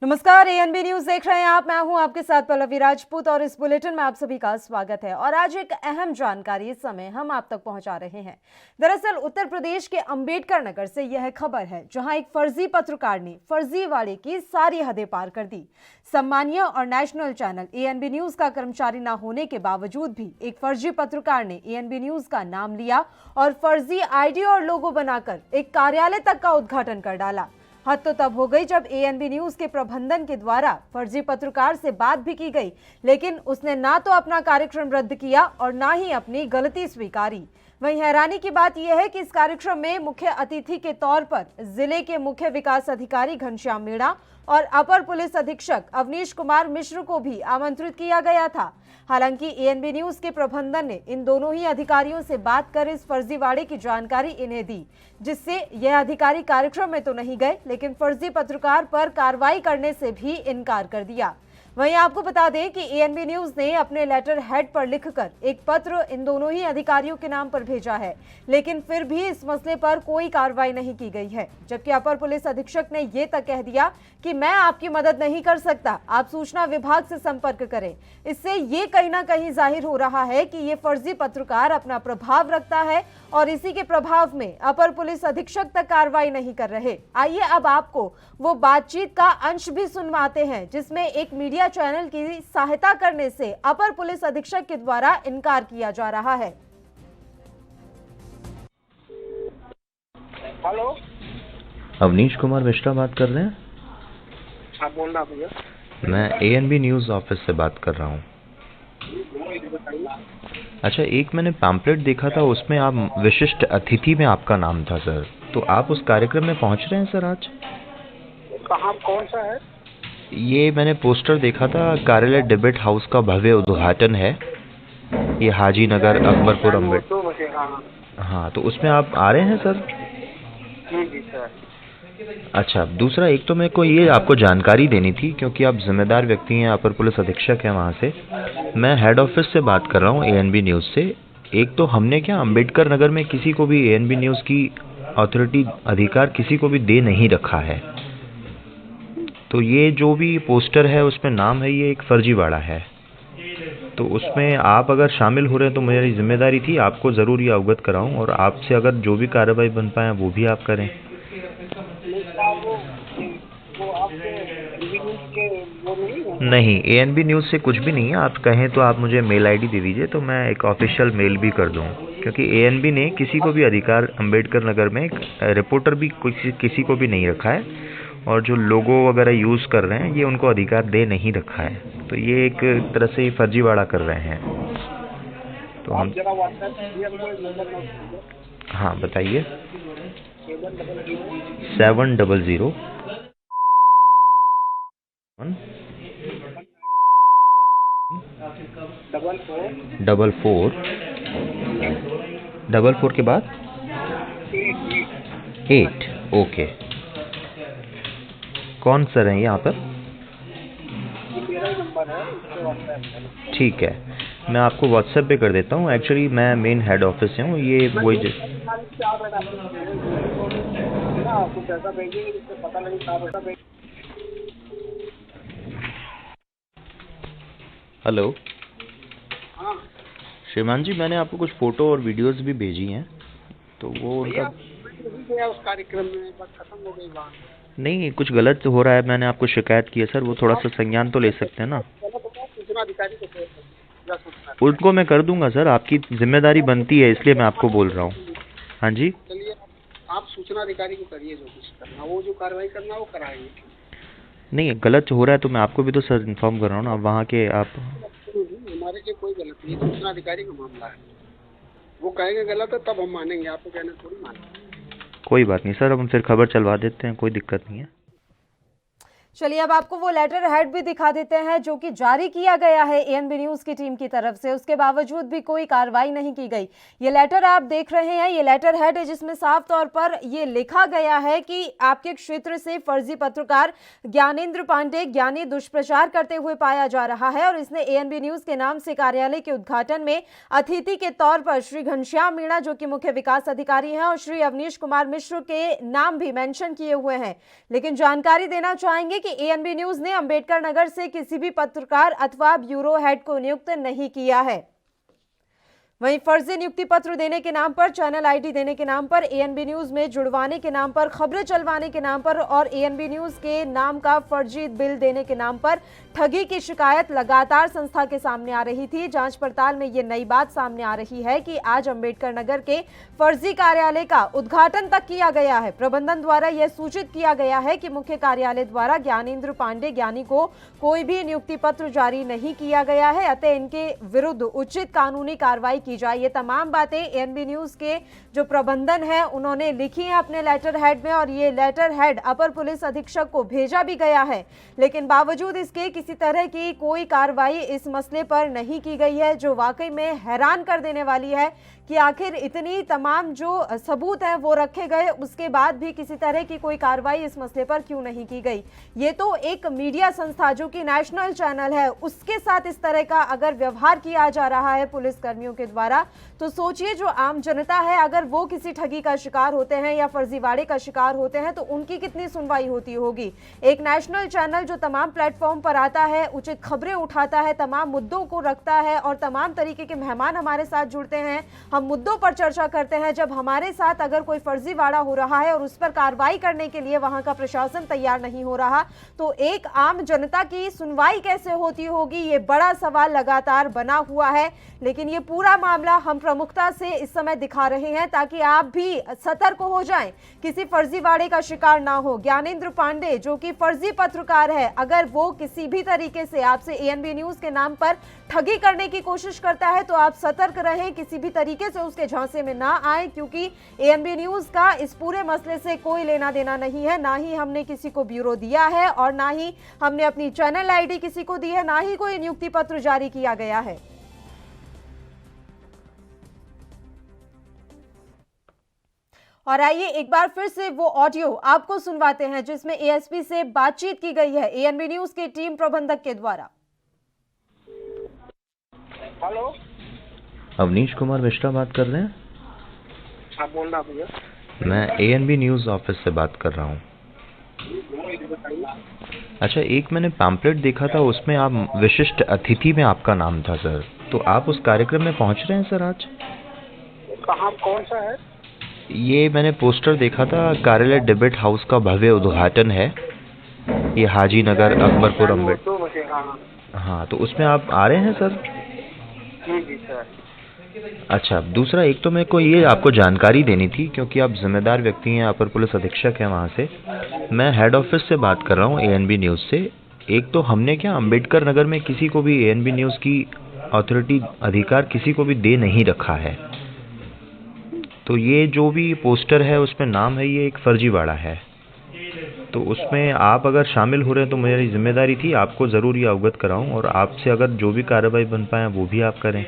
नमस्कार, ANB news देख रहे हैं आप। मैं हूं आपके साथ पल्लवी राजपूत और इस बुलेटिन में आप सभी का स्वागत है। और आज एक अहम जानकारी इस समय हम आप तक पहुंचा रहे हैं। दरअसल उत्तर प्रदेश के अंबेडकर नगर से यह खबर है, जहां एक फर्जी पत्रकार ने फर्जीवाड़े की सारी हदें पार कर दी। सम्मानीय और नेशनल चैनल एएनबी न्यूज का कर्मचारी न होने के बावजूद भी एक फर्जी पत्रकार ने एएनबी न्यूज का नाम लिया और फर्जी आईडी और लोगो बनाकर एक कार्यालय तक का उद्घाटन कर डाला। हद तो तब हो गई जब एएनबी न्यूज के प्रबंधन के द्वारा फर्जी पत्रकार से बात भी की गई, लेकिन उसने ना तो अपना कार्यक्रम रद्द किया और ना ही अपनी गलती स्वीकारी। वहीं हैरानी की बात यह है कि इस कार्यक्रम में मुख्य अतिथि के तौर पर जिले के मुख्य विकास अधिकारी घनश्याम मीणा और अपर पुलिस अधीक्षक अवनीश कुमार मिश्र को भी आमंत्रित किया गया था। हालांकि एएनबी न्यूज के प्रबंधन ने इन दोनों ही अधिकारियों से बात कर इस फर्जीवाड़े की जानकारी इन्हें दी, जिससे यह अधिकारी कार्यक्रम में तो नहीं गए, लेकिन फर्जी पत्रकार पर कार्रवाई करने से भी इनकार कर दिया। वहीं आपको बता दें कि एएनबी न्यूज ने अपने लेटर हेड पर लिखकर एक पत्र इन दोनों ही अधिकारियों के नाम पर भेजा है, लेकिन फिर भी इस मसले पर कोई कार्रवाई नहीं की गई है। जबकि अपर पुलिस अधीक्षक ने यह तक कह दिया कि मैं आपकी मदद नहीं कर सकता, आप सूचना विभाग से संपर्क करें। इससे ये कहीं ना कहीं जाहिर हो रहा है कि ये फर्जी पत्रकार अपना प्रभाव रखता है और इसी के प्रभाव में अपर पुलिस अधीक्षक तक कार्रवाई नहीं कर रहे। आइए अब आपको वो बातचीत का अंश भी सुनवाते हैं, जिसमें एक मीडिया चैनल की सहायता करने से अपर पुलिस अधीक्षक के द्वारा इनकार किया जा रहा है। हेलो, अवनीश कुमार मिश्रा बात कर रहे हैं। हाँ बोल रहा भैया। मैं एएनबी न्यूज़ ऑफिस से बात कर रहा हूँ। अच्छा, एक मैंने पैम्पलेट देखा था, उसमें आप विशिष्ट अतिथि में आपका नाम था सर, तो आप उस कार्यक्रम में पहुँच रहे हैं सर आज? कहाँ, कौन सा है? ये मैंने पोस्टर देखा था, कार्यालय डिबेट हाउस का भव्य उद्घाटन है, ये हाजी नगर अकबरपुर अम्बेडकर। 2 बजे। हाँ हाँ, तो उसमें आप आ रहे हैं सर? जी सर। अच्छा, दूसरा एक तो मेरे को ये आपको जानकारी देनी थी, क्योंकि आप जिम्मेदार व्यक्ति हैं, अपर पुलिस अधीक्षक हैं वहाँ से। मैं हेड ऑफिस से बात कर रहा हूँ एएनबी न्यूज़ से। एक तो हमने क्या अंबेडकर नगर में किसी को भी एएनबी न्यूज़ की अथॉरिटी अधिकार किसी को भी दे नहीं रखा है। तो ये जो भी पोस्टर है उसमें नाम है, ये एक फर्जीवाड़ा है। तो उसमें आप अगर शामिल हो रहे हैं तो मेरी जिम्मेदारी थी आपको ज़रूर ये अवगत कराऊँ, और आपसे अगर जो भी कार्रवाई बन पाए वो भी आप करें। नहीं, एएनबी न्यूज़ से कुछ भी नहीं है। आप कहें तो आप मुझे मेल आईडी दे दीजिए, तो मैं एक ऑफिशियल मेल भी कर दूं, क्योंकि एएनबी ने किसी को भी अधिकार अंबेडकर नगर में रिपोर्टर भी किसी को भी नहीं रखा है, और जो लोगो वगैरह यूज़ कर रहे हैं ये उनको अधिकार दे नहीं रखा है। तो ये एक तरह से फर्जीवाड़ा कर रहे हैं। तो हम हाँ बताइए। 700 44 के बाद 8। ओके, कौन सर हैं यहाँ पर? मेरा नंबर है। ठीक है, मैं आपको व्हाट्सएप पे कर देता हूँ। एक्चुअली मैं मेन हेड ऑफिस से हूँ, ये वही आपको पैसा भेजेंगे, जिससे पता लगे कहाँ पैसा भेज। हेलो हाँ श्रीमान जी, मैंने आपको कुछ फ़ोटो और वीडियोस भी भेजी हैं, तो वो उनका गया उस कार्यक्रम में, बस खत्म हो गई बात। नहीं, कुछ गलत हो रहा है, मैंने आपको शिकायत की है सर, वो थोड़ा सा संज्ञान तो ले सकते हैं ना। सूचना अधिकारी को सूचना, उनको मैं कर दूंगा सर, आपकी जिम्मेदारी बनती है, इसलिए मैं आपको बोल रहा हूँ। हाँ जी, चलिए आप सूचना अधिकारी को करिए, जो कुछ करना वो जो कार्रवाई करना वो कराएंगे। नहीं गलत हो रहा है तो मैं आपको भी तो सर इन्फॉर्म कर रहा हूँ ना, वहाँ के आप। हमारे लिए कोई गलत नहीं, सूचना अधिकारी का मामला है। वो कहेंगे गलत है तब हम मानेंगे, आपको कहना थोड़ी मानेंगे। कोई बात नहीं सर, हम फिर खबर चलवा देते हैं, कोई दिक्कत नहीं है। चलिए अब आपको वो लेटर हेड भी दिखा देते हैं जो कि जारी किया गया है एएनबी न्यूज की टीम की तरफ से। उसके बावजूद भी कोई कार्रवाई नहीं की गई। ये लेटर आप देख रहे हैं, ये लेटर हेड है, जिसमें साफ तौर पर ये लिखा गया है कि आपके क्षेत्र से फर्जी पत्रकार ज्ञानेंद्र पांडे ज्ञानी दुष्प्रचार करते हुए पाया जा रहा है और इसने एएनबी न्यूज के नाम से कार्यालय के उद्घाटन में अतिथि के तौर पर श्री घनश्याम मीणा जो कि मुख्य विकास अधिकारी हैं और श्री अवनीश कुमार मिश्र के नाम भी मेंशन किए हुए हैं। लेकिन जानकारी देना चाहेंगे दें कि एएनबी न्यूज ने अंबेडकर नगर से किसी भी पत्रकार अथवा ब्यूरो हेड को नियुक्त नहीं किया है। वहीं फर्जी नियुक्ति पत्र देने के नाम पर, चैनल आईडी देने के नाम पर, एएनबी न्यूज में जुड़वाने के नाम पर, खबरें चलवाने के नाम पर और एएनबी न्यूज के नाम का फर्जी बिल देने के नाम पर ठगी की शिकायत लगातार संस्था के सामने आ रही थी। जांच पड़ताल में ये नई बात सामने आ रही है कि आज अंबेडकर नगर के फर्जी कार्यालय का उद्घाटन तक किया गया है। प्रबंधन द्वारा यह सूचित किया गया है कि मुख्य कार्यालय द्वारा ज्ञानेंद्र पांडे ज्ञानी को कोई भी नियुक्ति पत्र जारी नहीं किया गया है, अतः इनके विरुद्ध उचित कानूनी कार्रवाई की जाए। ये तमाम बातें एएनबी न्यूज के जो प्रबंधन है उन्होंने लिखी है अपने लेटर हेड में और ये लेटर हेड अपर पुलिस अधीक्षक को भेजा भी गया है, लेकिन बावजूद इसके किसी तरह की कोई कार्रवाई इस मसले पर नहीं की गई है, जो वाकई में हैरान कर देने वाली है कि आखिर इतनी तमाम जो सबूत हैं वो रखे गए, उसके बाद भी किसी तरह की कोई कार्रवाई इस मसले पर क्यों नहीं की गई। ये तो एक मीडिया संस्था जो कि नेशनल चैनल है, उसके साथ इस तरह का अगर व्यवहार किया जा रहा है पुलिस कर्मियों के द्वारा, तो सोचिए जो आम जनता है अगर वो किसी ठगी का शिकार होते हैं या फर्जीवाड़े का शिकार होते हैं तो उनकी कितनी सुनवाई होती होगी। एक नेशनल चैनल जो तमाम प्लेटफॉर्म पर आता है, उचित खबरें उठाता है, तमाम मुद्दों को रखता है और तमाम तरीके के मेहमान हमारे साथ जुड़ते हैं, हम मुद्दों पर चर्चा करते हैं। जब हमारे साथ अगर कोई फर्जीवाड़ा हो रहा है और उस पर कार्रवाई करने के लिए वहां का प्रशासन तैयार नहीं हो रहा, तो एक आम जनता की सुनवाई कैसे होती होगी, ये बड़ा सवाल लगातार बना हुआ है। लेकिन ये पूरा मामला हम प्रमुखता से इस समय दिखा रहे हैं ताकि आप भी सतर्क हो जाएं, किसी फर्जीवाड़े का शिकार ना हो। ज्ञानेंद्र पांडे जो कि फर्जी पत्रकार है, अगर वो किसी भी तरीके से आपसे एएनबी न्यूज के नाम पर ठगी करने की कोशिश करता है तो आप सतर्क रहें, किसी भी तरीके से उसके झांसे में ना आए, क्योंकि एएनबी न्यूज का इस पूरे मसले से कोई लेना देना नहीं है। ना ही हमने किसी को ब्यूरो दिया है और ना ही हमने अपनी चैनल आईडी किसी को दी है, ना ही कोई नियुक्ति पत्र जारी किया गया है। और आइए एक बार फिर से वो ऑडियो आपको सुनवाते हैं जिसमें एएसपी से बातचीत की गई है एएनबी न्यूज के टीम प्रबंधक के द्वारा। हेलो, अवनीश कुमार मिश्रा बात कर रहे हैं? हाँ बोल रहा भैया। मैं एएनबी न्यूज़ ऑफिस से बात कर रहा हूँ। अच्छा, एक मैंने पैम्पलेट देखा था, उसमें आप विशिष्ट अतिथि में आपका नाम था सर, तो आप उस कार्यक्रम में पहुँच रहे हैं सर आज? कहाँ, कौन सा है? ये मैंने पोस्टर देखा था, कार्यालय डिबेट हाउस का भव्य उद्घाटन है, ये हाजी नगर अकबरपुर अम्बेडकर। 2 बजे। हाँ हाँ, तो उसमें आप आ रहे हैं सर? जी सर। अच्छा, दूसरा एक तो मेरे को ये आपको जानकारी देनी थी, क्योंकि आप जिम्मेदार व्यक्ति हैं, अपर पुलिस अधीक्षक हैं वहाँ से। मैं हेड ऑफिस से बात कर रहा हूँ एएनबी न्यूज़ से। एक तो हमने क्या अंबेडकर नगर में किसी को भी एएनबी न्यूज़ की अथॉरिटी अधिकार किसी को भी दे नहीं रखा है, तो ये जो भी पोस्टर है उसमें नाम है, ये एक फर्जीवाड़ा है। तो उसमें आप अगर शामिल हो रहे हैं तो मेरी जिम्मेदारी थी आपको ज़रूर ये अवगत कराऊं और आपसे अगर जो भी कार्रवाई बन पाए वो भी आप करें।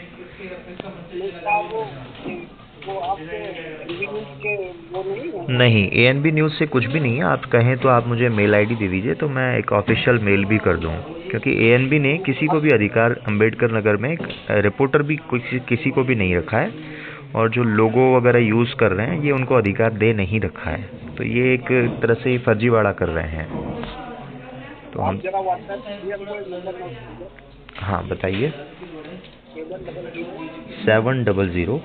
नहीं, एएनबी न्यूज़ से कुछ भी नहीं है। आप कहें तो आप मुझे मेल आईडी दे दीजिए तो मैं एक ऑफिशियल मेल भी कर दूं, क्योंकि एएनबी ने किसी को भी अधिकार अंबेडकर नगर में रिपोर्टर भी किसी को भी नहीं रखा है, और जो लोगो वगैरह यूज़ कर रहे हैं ये उनको अधिकार दे नहीं रखा है, तो ये एक तरह से फर्जीवाड़ा कर रहे हैं। तो हम हाँ बताइए। 700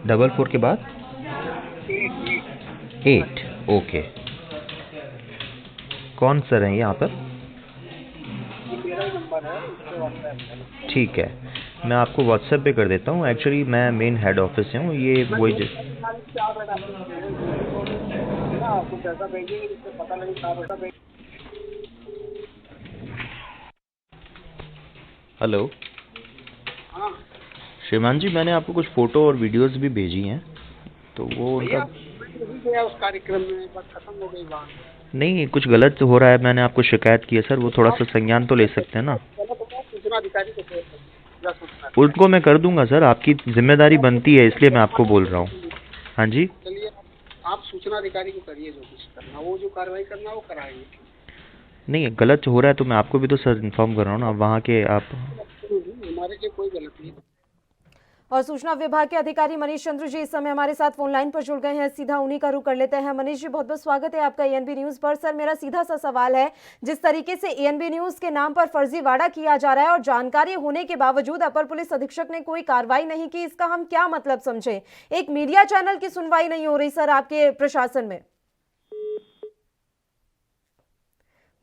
44 के बाद 8। ओके, कौन सर हैं यहाँ पर? ठीक है, मैं आपको व्हाट्सएप पे कर देता हूँ। एक्चुअली मैं मेन हेड ऑफिस से हूँ, ये वही हेलो हाँ श्रीमान जी, मैंने आपको कुछ फ़ोटो और वीडियोस भी भेजी हैं, तो वो उनका गया उस कार्यक्रम में, बस खत्म हो गई बात। नहीं, कुछ गलत हो रहा है, मैंने आपको शिकायत की है सर, वो थोड़ा सा संज्ञान तो ले सकते हैं ना। सूचना अधिकारी को उनको मैं कर दूंगा सर, आपकी जिम्मेदारी बनती है, इसलिए मैं आपको बोल रहा हूँ। हाँ जी, चलिए आप सूचना अधिकारी को करिए, जो कुछ करना वो जो कार्रवाई करना वो कराएंगे। नहीं गलत हो रहा है तो मैं आपको भी तो सर इन्फॉर्म कर रहा हूँ ना, वहाँ के आप। हमारे लिए कोई गलत नहीं। और सूचना विभाग के अधिकारी मनीष चंद्र जी इस समय हमारे साथ फोन लाइन पर जुड़ गए हैं। सीधा उन्हीं का रुख कर लेते हैं। मनीष जी, बहुत बहुत स्वागत है आपका एएनबी न्यूज पर। सर, मेरा सीधा सा सवाल है, जिस तरीके से एएनबी न्यूज के नाम पर फर्जीवाड़ा किया जा रहा है और जानकारी होने के बावजूद अपर पुलिस अधीक्षक ने कोई कार्रवाई नहीं की, इसका हम क्या मतलब समझे? एक मीडिया चैनल की सुनवाई नहीं हो रही सर आपके प्रशासन में।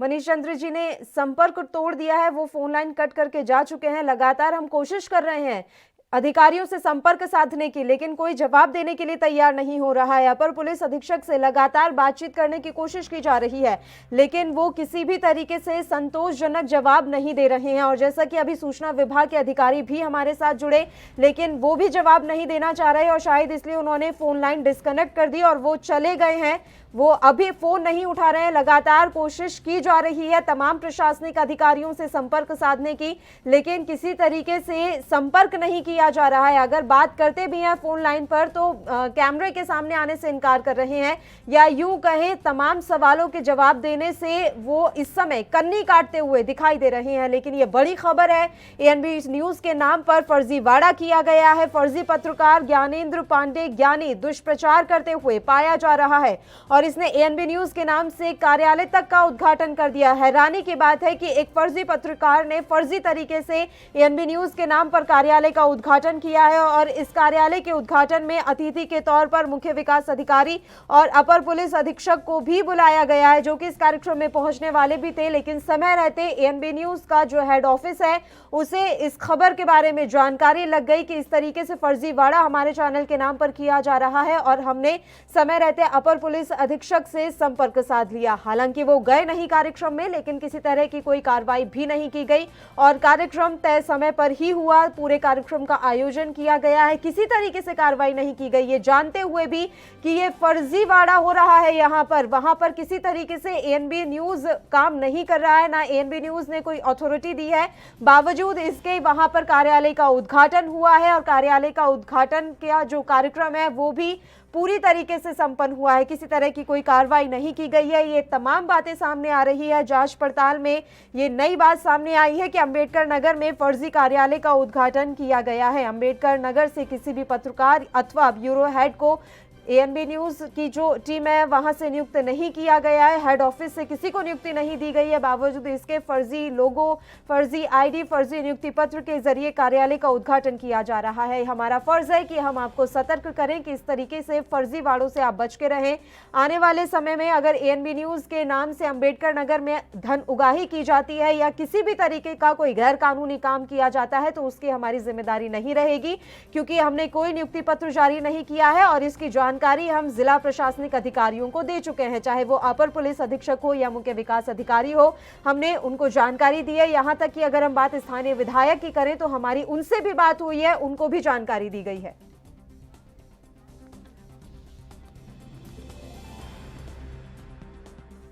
मनीष चंद्र जी ने संपर्क तोड़ दिया है, वो फोन लाइन कट करके जा चुके हैं। लगातार हम कोशिश कर रहे हैं अधिकारियों से संपर्क साधने की, लेकिन कोई जवाब देने के लिए तैयार नहीं हो रहा है। अपर पुलिस अधीक्षक से लगातार बातचीत करने की कोशिश की जा रही है, लेकिन वो किसी भी तरीके से संतोषजनक जवाब नहीं दे रहे हैं। और जैसा कि अभी सूचना विभाग के अधिकारी भी हमारे साथ जुड़े, लेकिन वो भी जवाब नहीं देना चाह रहे और शायद इसलिए उन्होंने फोन लाइन डिस्कनेक्ट कर दी और वो चले गए हैं। वो अभी फोन नहीं उठा रहे हैं। लगातार कोशिश की जा रही है तमाम प्रशासनिक अधिकारियों से संपर्क साधने की, लेकिन किसी तरीके से संपर्क नहीं किया जा रहा है। अगर बात करते भी हैं फोन लाइन पर तो कैमरे के सामने आने से इनकार कर रहे हैं, या यूं कहें तमाम सवालों के जवाब देने से वो इस समय कन्नी काटते हुए दिखाई दे रहे हैं। लेकिन ये बड़ी खबर है, एएनबी न्यूज के नाम पर फर्जीवाड़ा किया गया है। फर्जी पत्रकार ज्ञानेंद्र पांडे ज्ञानी दुष्प्रचार करते हुए पाया जा रहा है और इसने एएनबी न्यूज के नाम से कार्यालय तक का उद्घाटन कर दिया। हैरानी की बात है कि एक फर्जी पत्रकार ने फर्जी तरीके से एएनबी न्यूज के नाम पर कार्यालय का उद्घाटन किया है और इस कार्यालय के उद्घाटन में अतिथि के तौर पर मुख्य विकास अधिकारी और अपर पुलिस अधीक्षक को भी बुलाया गया है, जो कि इस कार्यक्रम में पहुंचने वाले भी थे। लेकिन समय रहते एएनबी न्यूज का जो हेड ऑफिस है उसे इस खबर के बारे में जानकारी लग गई कि इस तरीके से फर्जीवाड़ा हमारे चैनल के नाम पर किया जा रहा है और हमने समय रहते अपर पुलिस अधीक्षक से संपर्क साध लिया। हालांकि वो गए नहीं कार्यक्रम में, लेकिन किसी तरह की कोई कार्रवाई भी नहीं की गई और कार्यक्रम तय समय पर ही हुआ। पूरे कार्यक्रम का आयोजन किया गया है, किसी तरीके से कार्रवाई नहीं की गई, ये जानते हुए भी कि ये फर्जीवाड़ा हो रहा है। यहाँ पर वहां पर किसी तरीके से एएनबी न्यूज काम नहीं कर रहा है, ना एएनबी न्यूज ने कोई अथॉरिटी दी है। बावजूद इसके वहां पर कार्यालय का उद्घाटन हुआ है और कार्यालय का उद्घाटन का जो कार्यक्रम है वो भी पूरी तरीके से संपन्न हुआ है। किसी तरह की कोई कार्रवाई नहीं की गई है। ये तमाम बातें सामने आ रही है। जांच पड़ताल में ये नई बात सामने आई है कि अंबेडकर नगर में फर्जी कार्यालय का उद्घाटन किया गया है। अंबेडकर नगर से किसी भी पत्रकार अथवा ब्यूरो हेड को एएनबी न्यूज की जो टीम है वहां से नियुक्त नहीं किया गया है। हेड ऑफिस से किसी को नियुक्ति नहीं दी गई है। बावजूद इसके फर्जी लोगो, फर्जी आईडी, फर्जी नियुक्ति पत्र के जरिए कार्यालय का उद्घाटन किया जा रहा है। हमारा फर्ज है कि हम आपको सतर्क करें कि इस तरीके से फर्जीवाड़ों से आप बच के रहें। आने वाले समय में अगर एएनबी न्यूज के नाम से अंबेडकर नगर में धन उगाही की जाती है या किसी भी तरीके का कोई गैर कानूनी काम किया जाता है तो उसकी हमारी जिम्मेदारी नहीं रहेगी, क्योंकि हमने कोई नियुक्ति पत्र जारी नहीं किया है और इसकी जानकारी हम जिला प्रशासनिक अधिकारियों को दे चुके हैं, चाहे वो अपर पुलिस अधीक्षक हो या मुख्य विकास अधिकारी हो। हमने उनको जानकारी दी है। यहां तक कि अगर हम बात स्थानीय विधायक की करें तो हमारी उनसे भी बात हुई है, उनको भी जानकारी दी गई है।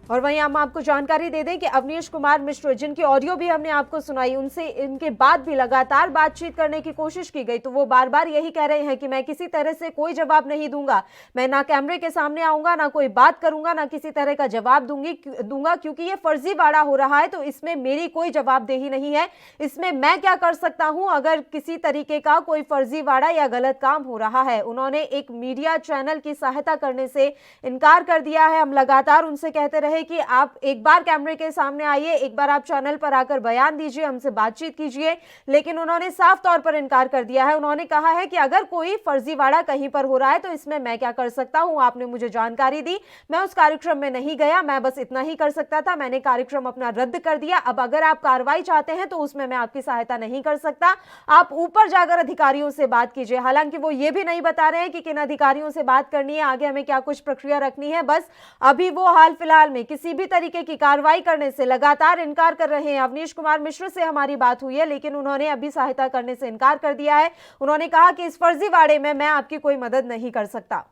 और वहीं हम आपको जानकारी दे दें कि अवनीश कुमार मिश्र, जिनकी ऑडियो भी हमने आपको सुनाई, उनसे इनके बाद भी लगातार बातचीत करने की कोशिश की गई तो वो बार बार यही कह रहे हैं कि मैं किसी तरह से कोई जवाब नहीं दूंगा, मैं ना कैमरे के सामने आऊंगा, ना कोई बात करूंगा, ना किसी तरह का जवाब दूंगा, क्योंकि ये फर्जीवाड़ा हो रहा है तो इसमें मेरी कोई जवाबदेही नहीं है। इसमें मैं क्या कर सकता हूं अगर किसी तरीके का कोई फर्जीवाड़ा या गलत काम हो रहा है। उन्होंने एक मीडिया चैनल की सहायता करने से इनकार कर दिया है। हम लगातार उनसे कहते रहे कि आप एक बार कैमरे के सामने आइए, एक बार आप चैनल पर आकर बयान दीजिए, हमसे बातचीत कीजिए, लेकिन उन्होंने साफ तौर पर इनकार कर दिया है। उन्होंने कहा है कि अगर कोई फर्जीवाड़ा कहीं पर हो रहा है तो इसमें मैं क्या कर सकता हूं, आपने मुझे जानकारी दी, मैं उस कार्यक्रम में नहीं गया, मैं बस इतना ही कर सकता था, मैंने कार्यक्रम अपना रद्द कर दिया। अब अगर आप कार्रवाई चाहते हैं तो उसमें मैं आपकी सहायता नहीं कर सकता, आप ऊपर जाकर अधिकारियों से बात कीजिए। हालांकि वो ये भी नहीं बता रहे हैं कि किन अधिकारियों से बात करनी है, आगे हमें क्या कुछ प्रक्रिया रखनी है। बस अभी वो हाल फिलहाल में किसी भी तरीके की कार्रवाई करने से लगातार इनकार कर रहे हैं। अवनीश कुमार मिश्र से हमारी बात हुई है, लेकिन उन्होंने अभी सहायता करने से इनकार कर दिया है। उन्होंने कहा कि इस फर्जीवाड़े में मैं आपकी कोई मदद नहीं कर सकता।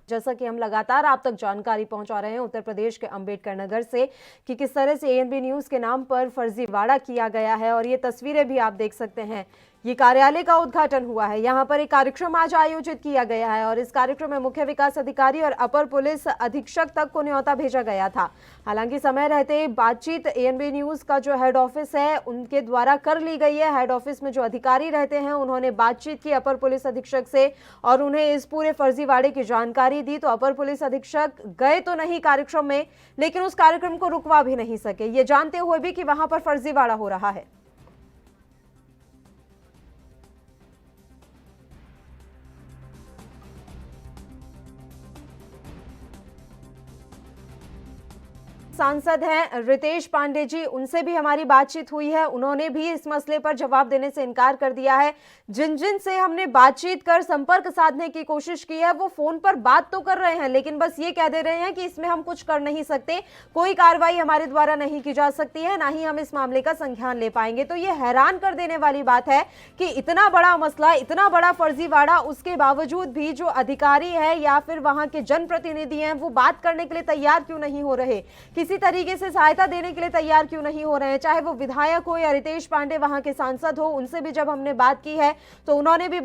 जैसा कि हम लगातार आप तक जानकारी पहुंचा रहे हैं उत्तर प्रदेश के अंबेडकर नगर से कि किस तरह से एएनबी न्यूज के नाम पर फर्जीवाड़ा किया गया है, और ये तस्वीरें भी आप देख सकते हैं ये कार्यालय का उद्घाटन हुआ है। यहाँ पर एक कार्यक्रम आज आयोजित किया गया है और इस कार्यक्रम में मुख्य विकास अधिकारी और अपर पुलिस अधीक्षक तक को न्योता भेजा गया था। हालांकि समय रहते बातचीत एएनबी न्यूज का जो हेड ऑफिस है उनके द्वारा कर ली गई है। हेड ऑफिस में जो अधिकारी रहते हैं उन्होंने बातचीत की अपर पुलिस अधीक्षक से और उन्हें इस पूरे फर्जीवाड़े की जानकारी दी। तो अपर पुलिस अधीक्षक गए तो नहीं कार्यक्रम में, लेकिन उस कार्यक्रम को रुकवा भी नहीं सके, ये जानते हुए भी कि वहां पर फर्जीवाड़ा हो रहा है। सांसद हैं रितेश पांडे जी, उनसे भी हमारी बातचीत हुई है। उन्होंने भी इस मसले पर जवाब देने से इनकार कर दिया है। जिन जिन से हमने बातचीत कर संपर्क साधने की कोशिश की है वो फोन पर बात तो कर रहे हैं, लेकिन बस ये कह दे रहे हैं कि इसमें हम कुछ कर नहीं सकते, कोई कार्रवाई हमारे द्वारा नहीं की जा सकती है, ना ही हम इस मामले का संज्ञान ले पाएंगे। तो ये हैरान कर देने वाली बात है कि इतना बड़ा मसला, इतना बड़ा फर्जीवाड़ा, उसके बावजूद भी जो अधिकारी है या फिर वहां के जनप्रतिनिधि हैं वो बात करने के लिए तैयार क्यों नहीं हो रहे, किसी तरीके से सहायता देने के लिए तैयार क्यों नहीं हो रहे हैं। चाहे वो विधायक हो या रितेश पांडे वहां के सांसद हो, उनसे भी जब हमने बात की है तो उन्होंने भी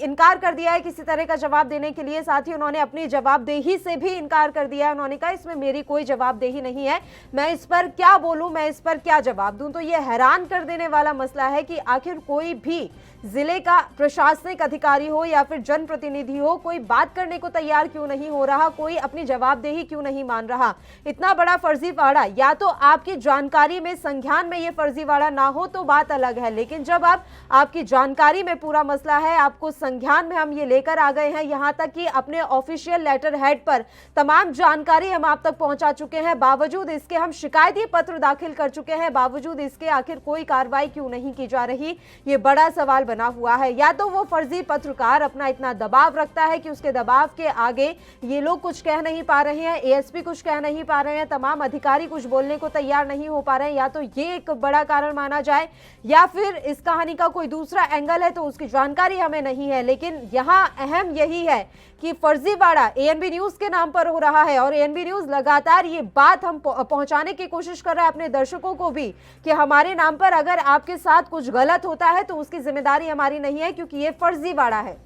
इनकार कर दिया है किसी तरह का जवाब देने के लिए। साथ ही उन्होंने अपनी जवाबदेही से भी इनकार कर दिया है। उन्होंने कहा इसमें मेरी कोई जवाबदेही नहीं है, मैं इस पर क्या बोलूं, मैं इस पर क्या जवाब दूं। तो ये हैरान कर देने वाला मसला है कि आखिर कोई भी जिले का प्रशासनिक अधिकारी हो या फिर जनप्रतिनिधि हो, कोई बात करने को तैयार क्यों नहीं हो रहा, कोई अपनी जवाबदेही क्यों नहीं मान रहा। इतना बड़ा फर्जीवाड़ा, या तो आपकी जानकारी में संज्ञान में ये फर्जीवाड़ा ना हो तो बात अलग है, लेकिन जब आपकी जानकारी में पूरा मसला है, आपको संज्ञान में हम ये लेकर आ गए हैं, यहां तक कि अपने ऑफिशियल लेटर हेड पर तमाम जानकारी हम आप तक पहुंचा चुके हैं, बावजूद इसके हम शिकायती पत्र दाखिल कर चुके हैं, बावजूद इसके आखिर कोई कार्रवाई क्यों नहीं की जा रही, ये बड़ा सवाल बना हुआ है। या तो वो फर्जी पत्रकार अपना इतना दबाव रखता है कि उसके दबाव के आगे ये लोग कुछ कह नहीं पा रहे हैं, एएसपी कुछ कह नहीं पा रहे हैं, तमाम अधिकारी कुछ बोलने को तैयार नहीं हो पा रहे हैं, या तो ये एक बड़ा कारण माना जाए, या फिर इस कहानी का कोई दूसरा एंगल है तो उसकी जानकारी हमें नहीं है। लेकिन यहाँ अहम यही है कि फर्जीवाड़ा एएनबी न्यूज के नाम पर हो रहा है और एएनबी न्यूज लगातार ये बात हम पहुंचाने की कोशिश कर रहा है अपने दर्शकों को भी कि हमारे नाम पर अगर आपके साथ कुछ गलत होता है तो उसकी जिम्मेदारी हमारी नहीं है, क्योंकि ये फर्जीवाड़ा है।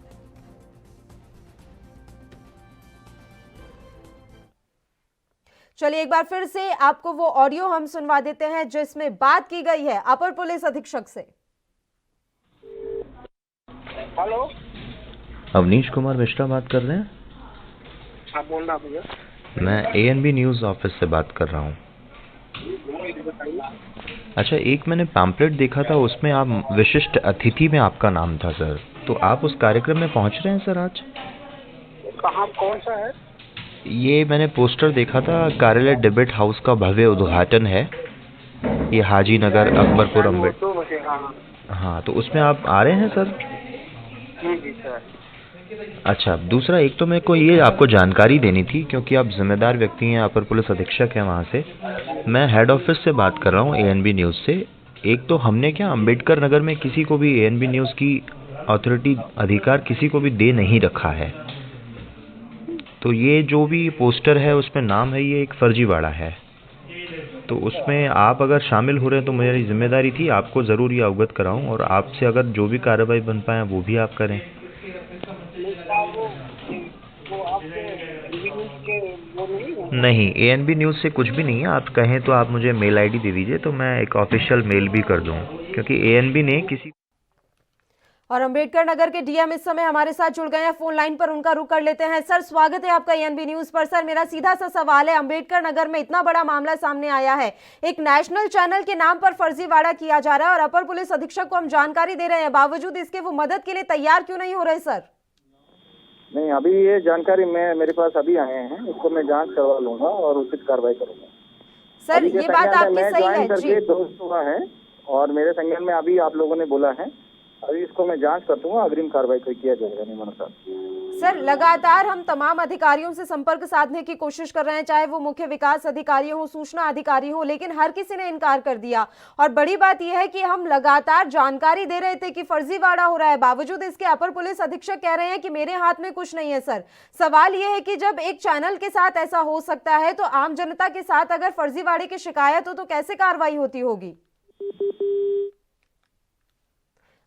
चलिए एक बार फिर से आपको वो ऑडियो हम सुनवा देते हैं जिसमें बात की गई है अपर पुलिस अधीक्षक से। हेलो, अवनीश कुमार मिश्रा बात कर रहे हैं? हाँ बोल रहा भैया। मैं एएनबी न्यूज़ ऑफिस से बात कर रहा हूँ। अच्छा, एक मैंने पैम्पलेट देखा था, उसमें आप विशिष्ट अतिथि में आपका नाम था सर, तो आप उस कार्यक्रम में पहुँच रहे हैं सर आज? कहाँ, कौन सा है? ये मैंने पोस्टर देखा था, कार्यालय डिबेट हाउस का भव्य उद्घाटन है, ये हाजी नगर अकबरपुर अम्बेडकर। हाँ, तो उसमें आप आ रहे हैं सर? जी सर। अच्छा, दूसरा एक तो मेरे को ये आपको जानकारी देनी थी, क्योंकि आप जिम्मेदार व्यक्ति हैं, अपर पुलिस अधीक्षक हैं वहाँ से। मैं हेड ऑफिस से बात कर रहा हूँ एएनबी न्यूज़ से। एक तो हमने क्या अम्बेडकर नगर में किसी को भी एएनबी न्यूज़ की अथॉरिटी अधिकार किसी को भी दे नहीं रखा है, तो ये जो भी पोस्टर है उसमें नाम है, ये एक फर्जीवाड़ा है। तो उसमें आप अगर शामिल हो रहे हैं तो मेरी जिम्मेदारी थी आपको ज़रूर ये अवगत कराऊं, और आपसे अगर जो भी कार्रवाई बन पाए वो भी आप करें। नहीं, एएनबी न्यूज़ से कुछ भी नहीं है। आप कहें तो आप मुझे मेल आईडी दे दीजिए तो मैं एक ऑफिशियल मेल भी कर दूं, क्योंकि एएनबी ने किसी। और अंबेडकर नगर के डीएम इस समय हमारे साथ जुड़ गए हैं फोन लाइन पर, उनका रुख कर लेते हैं। सर, स्वागत है आपका एएनबी न्यूज पर। सर, मेरा सीधा सा सवाल है, अंबेडकर नगर में इतना बड़ा मामला सामने आया है, एक नेशनल चैनल के नाम पर फर्जीवाड़ा किया जा रहा है और अपर पुलिस अधीक्षक को हम जानकारी दे रहे हैं, बावजूद इसके वो मदद के लिए तैयार क्यों नहीं हो रहे सर? नहीं, अभी ये जानकारी मेरे पास अभी आए हैं, इसको मैं जांच करवा लूंगा और उचित कार्रवाई करूंगा। सर, ये बात आपकी सही है जी। दोस्त हुआ है और मेरे संज्ञान में अभी आप लोगों ने बोला है, अभी इसको मैं जांच कर दूंगा, अग्रिम कार्रवाई किया जाएगा। नहीं मनो सर, लगातार हम तमाम अधिकारियों से संपर्क साधने की कोशिश कर रहे हैं, चाहे वो मुख्य विकास अधिकारी हो, सूचना अधिकारी हो, लेकिन हर किसी ने इनकार कर दिया। और बड़ी बात यह है कि हम लगातार जानकारी दे रहे थे कि फर्जीवाड़ा हो रहा है, बावजूद इसके अपर पुलिस अधीक्षक कह रहे हैं कि मेरे हाथ में कुछ नहीं है। सर, सवाल यह है कि जब एक चैनल के साथ ऐसा हो सकता है तो आम जनता के साथ अगर फर्जीवाड़े की शिकायत हो तो कैसे कार्रवाई होती होगी?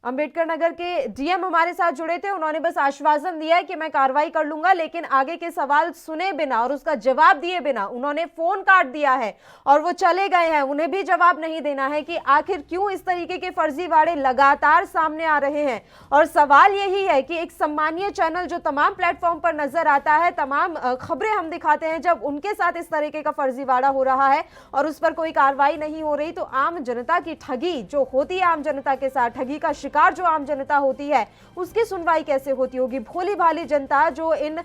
अंबेडकर नगर के डीएम हमारे साथ जुड़े थे। उन्होंने बस आश्वासन दिया है कि मैं कार्रवाई कर लूंगा, लेकिन आगे के सवाल सुने बिना और उसका जवाब दिए बिना उन्होंने फोन काट दिया है और वो चले गए हैं। उन्हें भी जवाब नहीं देना है कि आखिर क्यों इस तरीके के फर्जीवाड़े लगातार सामने आ रहे हैं। और सवाल यही है कि एक सम्मानीय चैनल जो तमाम प्लेटफॉर्म पर नजर आता है, तमाम खबरें हम दिखाते हैं, जब उनके साथ इस तरीके का फर्जीवाड़ा हो रहा है और उस पर कोई कार्रवाई नहीं हो रही, तो आम जनता की ठगी जो होती है, आम जनता के साथ ठगी का शिकार जो आम जनता होती है, उसकी सुनवाई कैसे होती होगी। भोली भाली जनता जो इन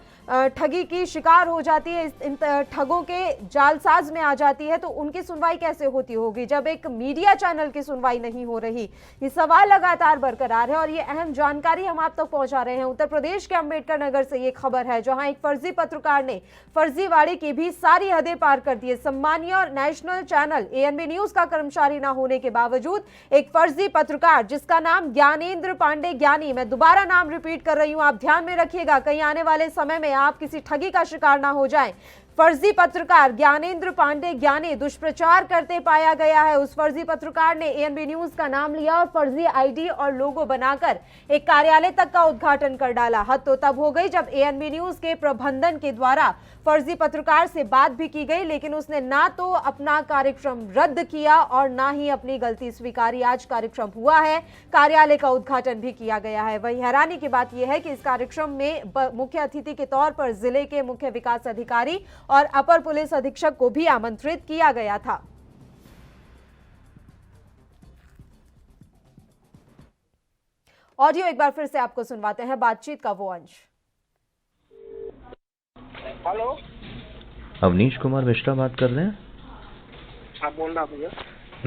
ठगी की शिकार हो जाती है, इन ठगों के जालसाज में आ जाती है, तो उनकी सुनवाई कैसे होती होगी जब एक मीडिया चैनल की सुनवाई नहीं हो रही। ये सवाल लगातार बरकरार है और ये अहम जानकारी हम आप तक पहुंचा रहे हैं। उत्तर प्रदेश के अंबेडकर नगर से ये खबर है, जहां एक फर्जी पत्रकार ने फर्जीवाड़े की भी सारी हदें पार कर दी है। सम्मानीय और नेशनल चैनल एएनबी न्यूज का कर्मचारी ना होने के बावजूद एक फर्जी पत्रकार जिसका नाम ज्ञानेंद्र पांडे ज्ञानी, मैं दोबारा नाम रिपीट कर रही हूं, आप ध्यान में रखिएगा कहीं आने वाले समय में आप किसी ठगी का शिकार ना हो जाएं। फर्जी पत्रकार ज्ञानेंद्र पांडे ज्ञानी दुष्प्रचार करते पाया गया है। उस फर्जी पत्रकार ने एएनबी न्यूज का नाम लिया और फर्जी आईडी और लोगो बनाकर एक कार्यालय तक का उद्घाटन कर डाला। हद तो तब हो गई जब एएनबी न्यूज के प्रबंधन के द्वारा फर्जी पत्रकार से बात भी की गई, लेकिन उसने ना तो अपना कार्यक्रम रद्द किया और ना ही अपनी गलती स्वीकारी। आज कार्यक्रम हुआ है, कार्यालय का उद्घाटन भी किया गया है। वहीं हैरानी की बात यह है कि इस कार्यक्रम में मुख्य अतिथि के तौर पर जिले के मुख्य विकास अधिकारी और अपर पुलिस अधीक्षक को भी आमंत्रित किया गया था। ऑडियो एक बार फिर से आपको सुनवाते हैं, बातचीत का वो अंश। हेलो, अवनीश कुमार मिश्रा बात कर रहे हैं? हाँ बोल रहा भैया।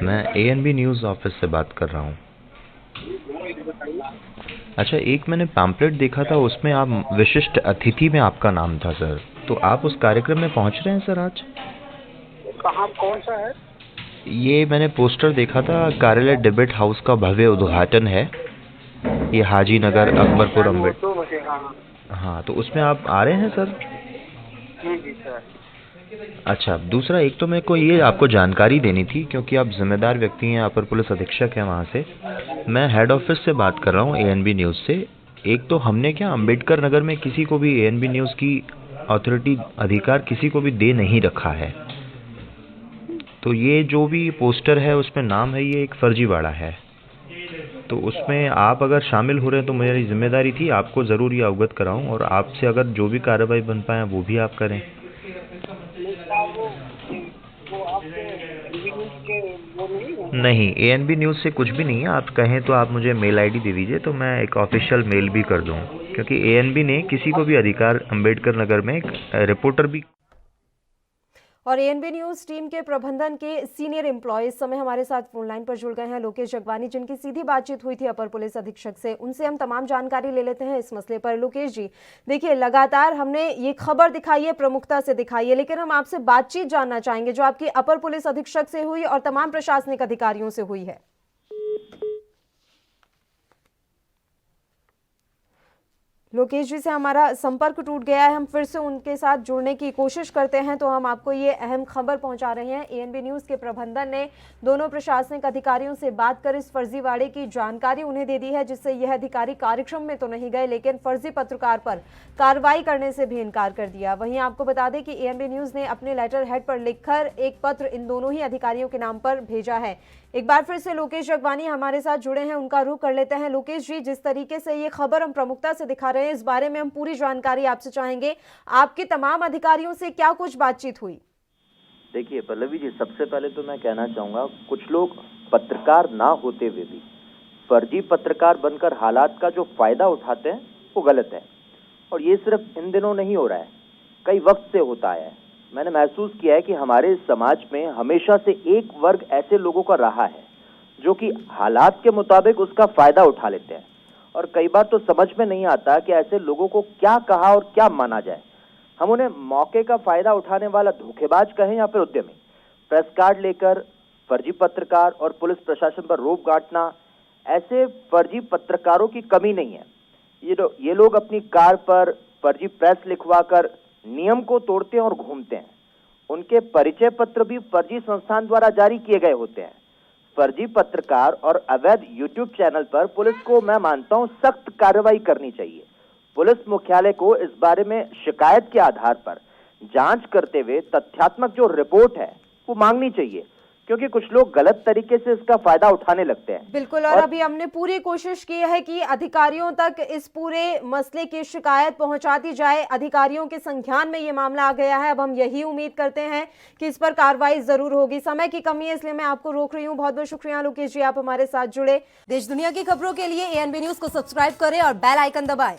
मैं एएनबी न्यूज़ ऑफिस से बात कर रहा हूँ। अच्छा, एक मैंने पैम्पलेट देखा था, उसमें आप विशिष्ट अतिथि में आपका नाम था सर, तो आप उस कार्यक्रम में पहुँच रहे हैं सर आज? कहाँ, कौन सा है? ये मैंने पोस्टर देखा था, कार्यालय डिबेट हाउस का भव्य उद्घाटन है, ये हाजी नगर अकबरपुर अम्बेडकर। 2 बजे। हाँ हाँ, तो उसमें आप आ रहे हैं सर? जी सर। अच्छा, दूसरा एक तो मेरे को ये आपको जानकारी देनी थी, क्योंकि आप जिम्मेदार व्यक्ति हैं, अपर पुलिस अधीक्षक हैं वहाँ से। मैं हेड ऑफिस से बात कर रहा हूँ एएनबी न्यूज़ से। एक तो हमने क्या अंबेडकर नगर में किसी को भी एएनबी न्यूज़ की अथॉरिटी अधिकार किसी को भी दे नहीं रखा है, तो ये जो भी पोस्टर है उसमें नाम है, ये एक फर्जीवाड़ा है। तो उसमें आप अगर शामिल हो रहे हैं तो मेरी जिम्मेदारी थी आपको ज़रूर ये अवगत कराऊं, और आपसे अगर जो भी कार्रवाई बन पाए वो भी आप करें। नहीं, एएनबी न्यूज़ से कुछ भी नहीं है। आप कहें तो आप मुझे मेल आईडी दे दीजिए, तो मैं एक ऑफिशियल मेल भी कर दूं, क्योंकि एएनबी ने किसी को भी अधिकार अंबेडकर नगर में एक रिपोर्टर भी। और एएनबी न्यूज टीम के प्रबंधन के सीनियर एम्प्लॉय इस समय हमारे साथ फोन लाइन पर जुड़ गए हैं, लोकेश जगवानी, जिनकी सीधी बातचीत हुई थी अपर पुलिस अधीक्षक से। उनसे हम तमाम जानकारी ले लेते हैं इस मसले पर। लोकेश जी, देखिए लगातार हमने ये खबर दिखाई है, प्रमुखता से दिखाई है, लेकिन हम आपसे बातचीत जानना चाहेंगे जो आपकी अपर पुलिस अधीक्षक से हुई और तमाम प्रशासनिक अधिकारियों से हुई है। लोकेश जी से हमारा संपर्क टूट गया है, हम फिर से उनके साथ जुड़ने की कोशिश करते हैं। तो हम आपको ये अहम खबर पहुंचा रहे हैं, एएनबी न्यूज़ के प्रबंधन ने दोनों प्रशासनिक अधिकारियों से बात कर इस फर्जीवाड़े की जानकारी उन्हें दे दी है, जिससे यह अधिकारी कार्यक्रम में तो नहीं गए, लेकिन फर्जी पत्रकार पर कार्रवाई करने से भी इनकार कर दिया। वहीं आपको बता दें कि एएनबी न्यूज़ ने अपने लेटर हेड पर लिखकर एक पत्र इन दोनों ही अधिकारियों के नाम पर भेजा है। एक बार फिर से लोकेश जगवानी हमारे साथ जुड़े हैं, उनका रुख कर लेते हैं। लोकेश जी, जिस तरीके से ये खबर हम प्रमुखता से दिखा रहे हैं, इस बारे में हम पूरी जानकारी आपसे चाहेंगे। आपके तमाम अधिकारियों से क्या कुछ बातचीत हुई? देखिए पल्लवी जी, सबसे पहले तो मैं कहना चाहूँगा, कुछ लोग पत्रकार ना होते हुए भी फर्जी पत्रकार बनकर हालात का जो फायदा उठाते हैं वो गलत है। और ये सिर्फ इन दिनों नहीं हो रहा है, कई वक्त से होता आया है। मैंने महसूस किया है कि हमारे समाज में हमेशा से एक वर्ग ऐसे लोगों का रहा है जो कि हालात के मुताबिक उसका फायदा उठा लेते हैं, और कई बार तो समझ में नहीं आता कि ऐसे लोगों को क्या कहा और क्या माना जाए। हम उन्हें मौके का फायदा उठाने वाला धोखेबाज कहें या फिर उद्यमी। प्रेस कार्ड लेकर फर्जी पत्रकार और पुलिस प्रशासन पर रोप गांठना, ऐसे फर्जी पत्रकारों की कमी नहीं है। ये लोग अपनी कार पर फर्जी प्रेस लिखवा कर नियम को तोड़ते हैं और घूमते हैं। उनके परिचय पत्र भी फर्जी संस्थान द्वारा जारी किए गए होते हैं। फर्जी पत्रकार और अवैध यूट्यूब चैनल पर पुलिस को मैं मानता हूं सख्त कार्रवाई करनी चाहिए। पुलिस मुख्यालय को इस बारे में शिकायत के आधार पर जांच करते हुए तथ्यात्मक जो रिपोर्ट है वो मांगनी चाहिए, क्योंकि कुछ लोग गलत तरीके से इसका फायदा उठाने लगते हैं। बिल्कुल, और अभी हमने पूरी कोशिश की है कि अधिकारियों तक इस पूरे मसले की शिकायत पहुंचाती जाए, अधिकारियों के संज्ञान में ये मामला आ गया है। अब हम यही उम्मीद करते हैं कि इस पर कार्रवाई जरूर होगी। समय की कमी है इसलिए मैं आपको रोक रही हूँ। बहुत बहुत शुक्रिया लोकेश जी, आप हमारे साथ जुड़े। देश दुनिया की खबरों के लिए ANB न्यूज को सब्सक्राइब करें और बेल आइकन दबाएं।